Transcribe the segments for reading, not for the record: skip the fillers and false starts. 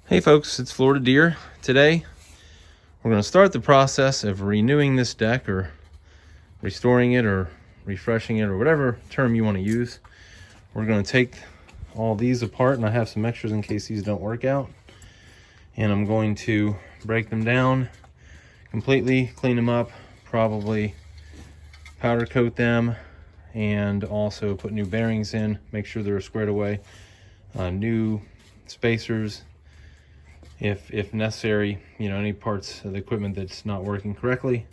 Hey folks, it's Florida Deere. Today we're going to start the process of renewing this deck, or restoring it, or refreshing it, or whatever term you want to use. We're going to take all these apart, and I have some extras in case these don't work out, and I'm going to break them down completely, clean them up, probably powder coat them, and also put new bearings in, make sure they're squared away, new spacers if necessary, you know, any parts of the equipment that's not working correctly.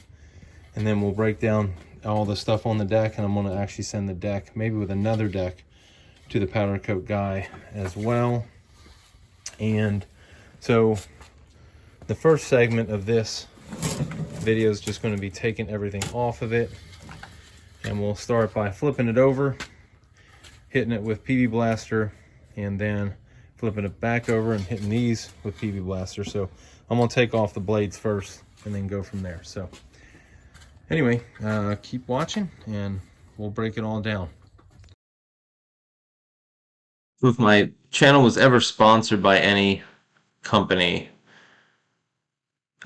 And then we'll break down all the stuff on the deck, and I'm going to actually send the deck, maybe with another deck, to the powder coat guy as well. And so the first segment of this video is just going to be taking everything off of it, and we'll start by flipping it over, hitting it with PB Blaster, and then flipping it back over and hitting these with PB Blaster. So I'm going to take off the blades first and then go from there. So anyway, keep watching and we'll break it all down. If my channel was ever sponsored by any company,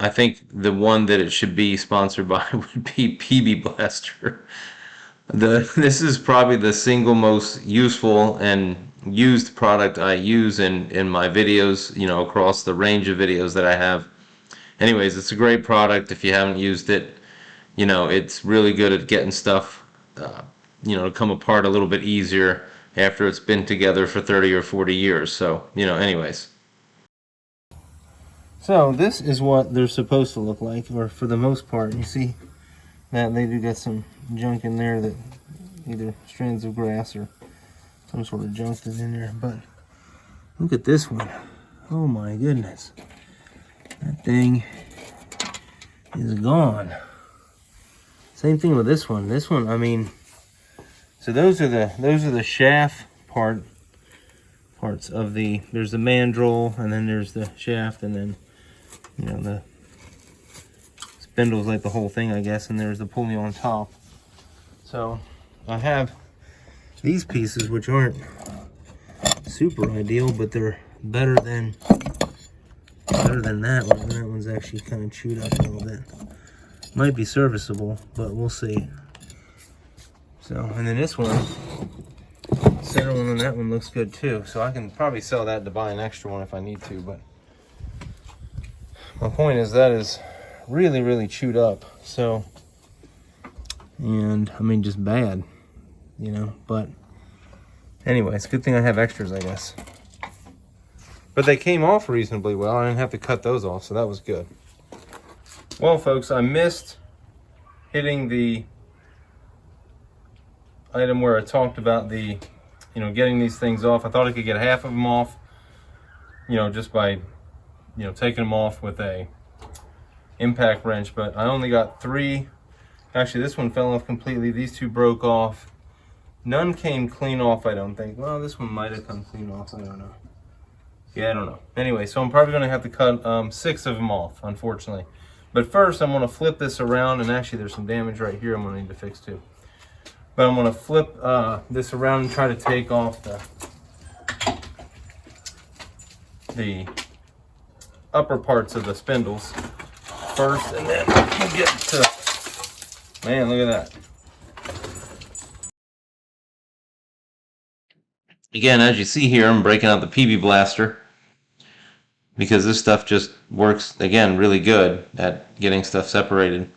I think the one that it should be sponsored by would be PB Blaster. This is probably the single most useful and used product I use in my videos, you know, across the range of videos that I have. Anyways, it's a great product. If you haven't used it, you know, it's really good at getting stuff, you know, to come apart a little bit easier after it's been together for 30 or 40 years. So, you know, anyways. So this is what they're supposed to look like, or for the most part. You see that they do got some junk in there, that either strands of grass or some sort of junk that's in there. But look at this one. Oh my goodness, that thing is gone. Same thing with this one. This one, I mean, so those are the shaft parts of the, there's the mandrel, and then there's the shaft, and then, you know, the spindle's like the whole thing, I guess, and there's the pulley on top. So I have these pieces, which aren't super ideal, but they're better than that one. That one's actually kind of chewed up a little bit. Might be serviceable, but we'll see. So, and then this one, center one on that one looks good too. So I can probably sell that to buy an extra one if I need to. But my point is that is really, really chewed up. So, and I mean, just bad, you know. But anyway, it's a good thing I have extras, I guess. But they came off reasonably well. I didn't have to cut those off, so that was good. Well, folks, I missed hitting the item where I talked about the, you know, getting these things off. I thought I could get half of them off, you know, just by, you know, taking them off with a impact wrench, but I only got 3. Actually, this one fell off completely. These 2 broke off. None came clean off, I don't think. Well, this one might have come clean off. I don't know. Yeah, I don't know. Anyway, so I'm probably going to have to cut 6 of them off, unfortunately. But first, I'm going to flip this around, and actually there's some damage right here I'm going to need to fix too. But I'm going to flip this around and try to take off the upper parts of the spindles first, and then we'll get to, man, look at that. Again, as you see here, I'm breaking out the PB Blaster because this stuff just works, again, really good at getting stuff separated.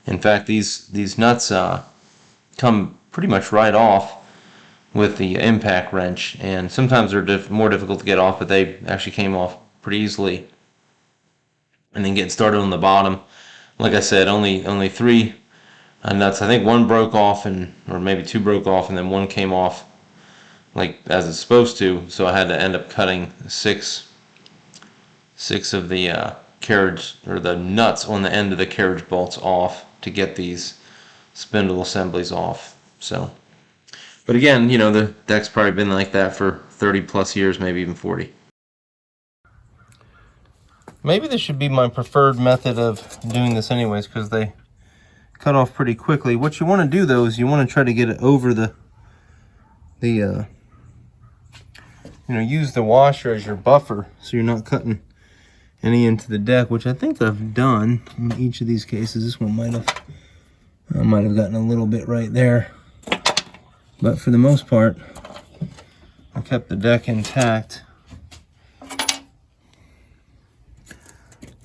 In fact, these nuts come pretty much right off with the impact wrench, and sometimes they're more difficult to get off, but they actually came off pretty easily. And then getting started on the bottom, like I said, only 3 nuts. I think 1 broke off, or maybe 2 broke off, and then 1 came off like as it's supposed to. So I had to end up cutting 6 of the carriage, or the nuts on the end of the carriage bolts off to get these spindle assemblies off. So, but again, you know, the deck's probably been like that for 30 plus years, maybe even 40. Maybe this should be my preferred method of doing this anyways, because they cut off pretty quickly. What you want to do though is you want to try to get it over the use the washer as your buffer so you're not cutting any into the deck, which I think I've done in each of these cases. This one might have gotten a little bit right there, but for the most part I kept the deck intact.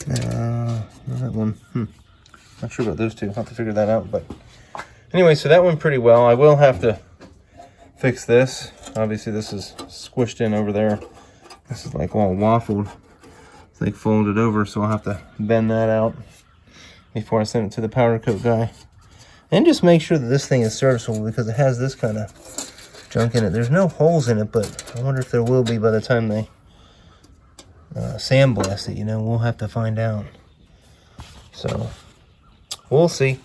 That one, not sure about those two. I'll have to figure that out. But anyway, so that went pretty well. I will have to fix this. Obviously this is squished in over there. This is like all waffled. It's like folded over, so I'll have to bend that out before I send it to the powder coat guy. And just make sure that this thing is serviceable, because it has this kind of junk in it. There's no holes in it, but I wonder if there will be by the time they sandblast it. We'll have to find out. So we'll see.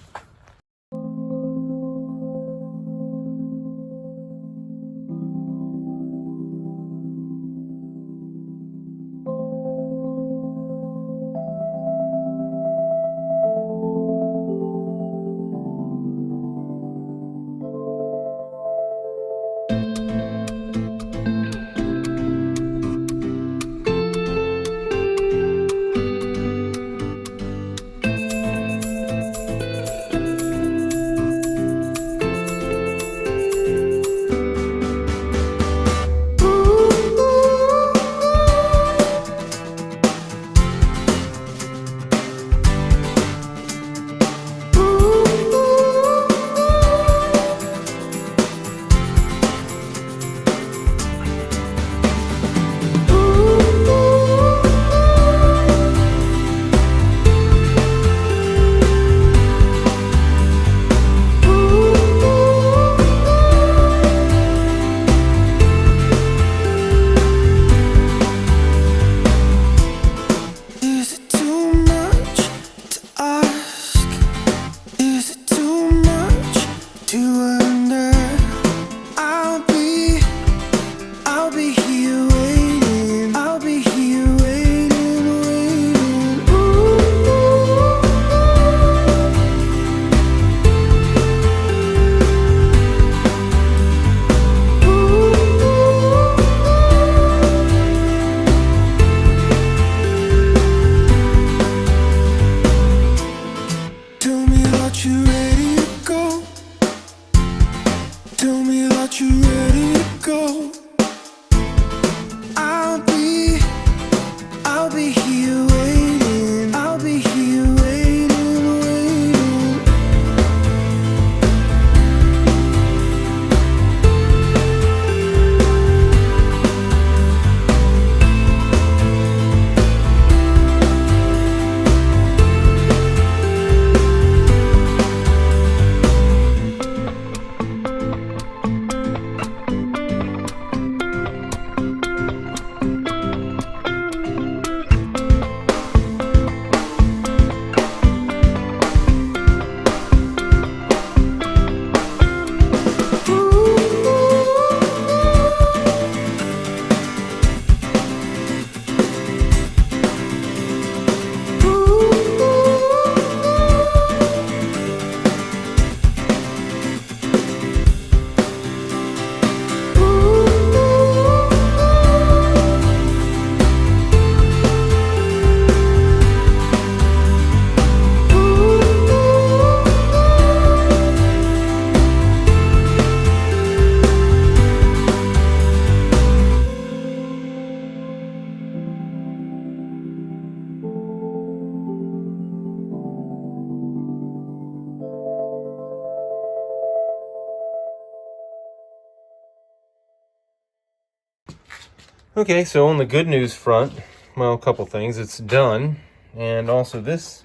Okay, so on the good news front, well, a couple things. It's done. And also this,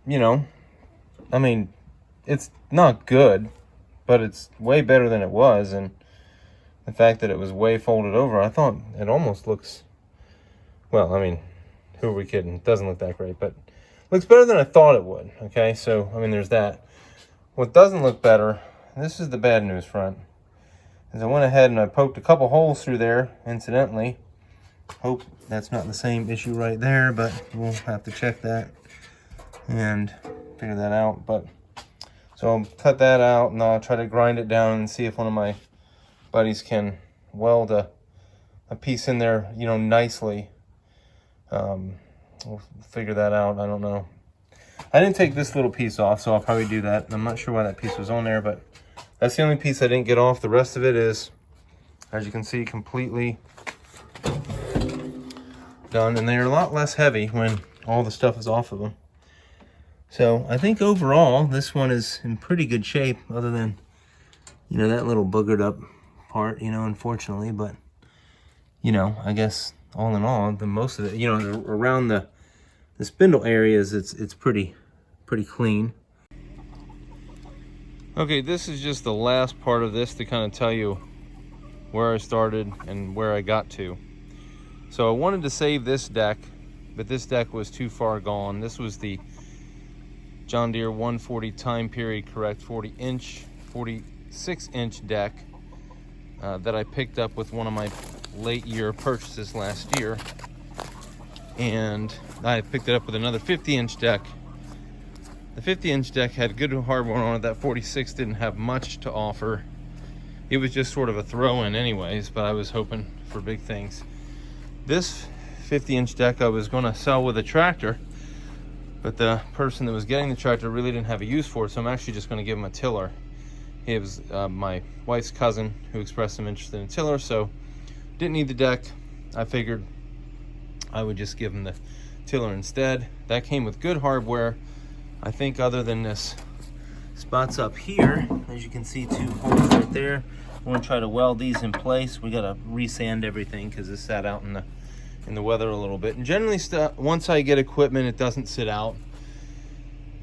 I mean, it's not good, but it's way better than it was. And the fact that it was way folded over, I thought it almost looks, well, I mean, who are we kidding? It doesn't look that great, but looks better than I thought it would. Okay, so, I mean, there's that. What doesn't look better, this is the bad news front, is I went ahead and I poked a couple holes through there, incidentally. Hope that's not the same issue right there, but we'll have to check that and figure that out. But so I'll cut that out and I'll try to grind it down and see if one of my buddies can weld a a piece in there, you know, nicely. We'll figure that out. I don't know. I didn't take this little piece off, so I'll probably do that. I'm not sure why that piece was on there, but that's the only piece I didn't get off. The rest of it is, as you can see, completely done. And they're a lot less heavy when all the stuff is off of them. So I think overall, this one is in pretty good shape, other than, you know, that little boogered up part, you know, unfortunately. But, you know, I guess all in all, the most of it, you know, around the spindle areas, it's pretty clean. Okay, this is just the last part of this to kind of tell you where I started and where I got to. So I wanted to save this deck, but this deck was too far gone. This was the John Deere 140 time period correct 46-inch deck that I picked up with one of my late year purchases last year. And I picked it up with another 50-inch deck. The 50-inch deck had good hardware on it. That 46 didn't have much to offer. It was just sort of a throw-in anyways, but I was hoping for big things. This 50-inch deck I was going to sell with a tractor, but the person that was getting the tractor really didn't have a use for it, so I'm actually just going to give him a tiller. He was my wife's cousin who expressed some interest in a tiller, so didn't need the deck. I figured I would just give him the tiller instead. That came with good hardware. I think other than this spots up here, as you can see, 2 holes right there. We're gonna try to weld these in place. We gotta resand everything because this sat out in the weather a little bit. And generally, once I get equipment, it doesn't sit out.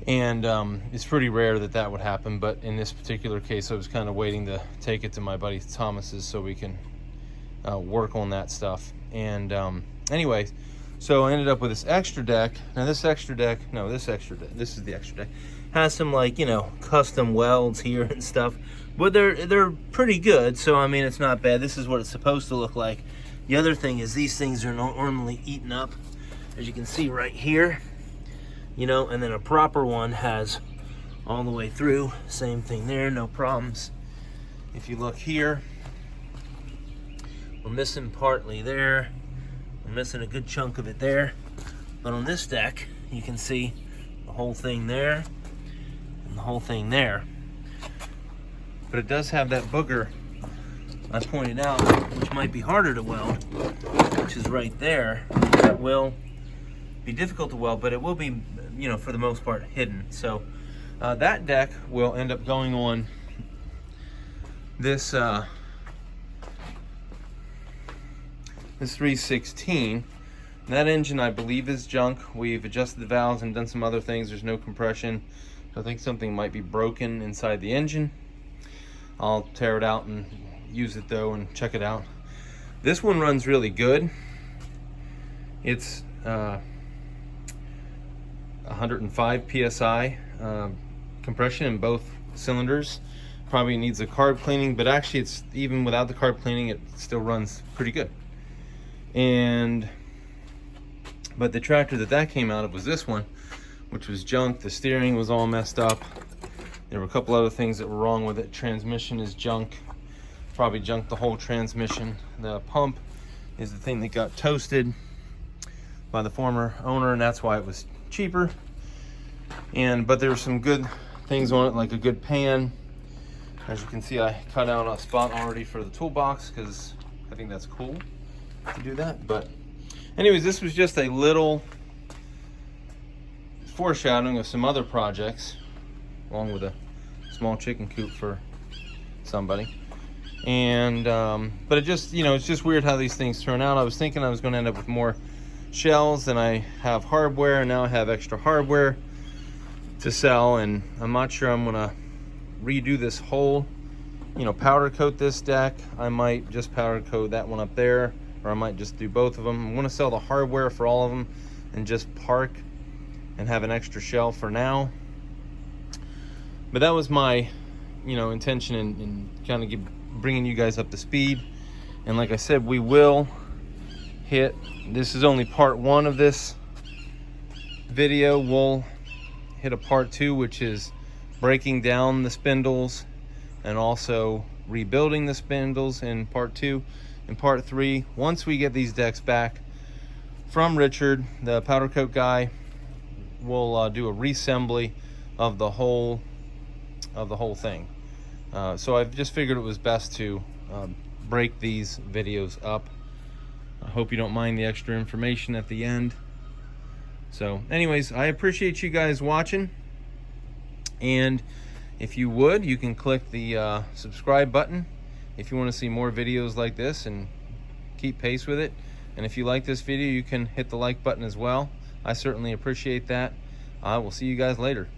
And it's pretty rare that would happen. But in this particular case, I was kind of waiting to take it to my buddy Thomas's so we can work on that stuff. And anyways, so I ended up with this extra deck. Now this is the extra deck, has some, like, you know, custom welds here and stuff, but they're pretty good. So I mean, it's not bad. This is what it's supposed to look like. The other thing is these things are normally eaten up, as you can see right here, you know, and then a proper one has all the way through. Same thing there, no problems. If you look here, we're missing partly there. We're missing a good chunk of it there. But on this deck, you can see the whole thing there and the whole thing there. But it does have that booger I pointed out, which might be harder to weld, which is right there. That will be difficult to weld, but it will be, you know, for the most part, hidden. So that deck will end up going on this this 316. That engine, I believe, is junk. We've adjusted the valves and done some other things. There's no compression. So I think something might be broken inside the engine. I'll tear it out and use it though and check it out. This one runs really good. It's 105 psi compression in both cylinders. Probably needs a carb cleaning, but actually, it's even without the carb cleaning, it still runs pretty good. But the tractor that came out of was this one, which was junk. The steering was all messed up. There were a couple other things that were wrong with it. Transmission is junk. Probably junked the whole transmission. The pump is the thing that got toasted by the former owner, and that's why it was cheaper. But there were some good things on it, like a good pan. As you can see, I cut out a spot already for the toolbox because I think that's cool to do that. But anyways, this was just a little foreshadowing of some other projects, along with a small chicken coop for somebody. But it just, you know, it's just weird how these things turn out. I was thinking I was going to end up with more shells than I have hardware, and now I have extra hardware to sell, and I'm not sure I'm going to redo this whole, you know, powder coat this deck. I might just powder coat that one up there, or I might just do both of them. I'm going to sell the hardware for all of them and just park and have an extra shell for now. But that was my, you know, intention in kind of bringing you guys up to speed. And like I said, we will hit, this is only part 1 of this video. We'll hit a part 2, which is breaking down the spindles and also rebuilding the spindles in part 2. in part 3. Once we get these decks back from Richard, the powder coat guy, we'll do a reassembly of the whole thing. So I've just figured it was best to break these videos up. I hope you don't mind the extra information at the end. So anyways, I appreciate you guys watching, and if you would, you can click the subscribe button if you want to see more videos like this and keep pace with it. And if you like this video, you can hit the like button as well. I certainly appreciate that. I will see you guys later.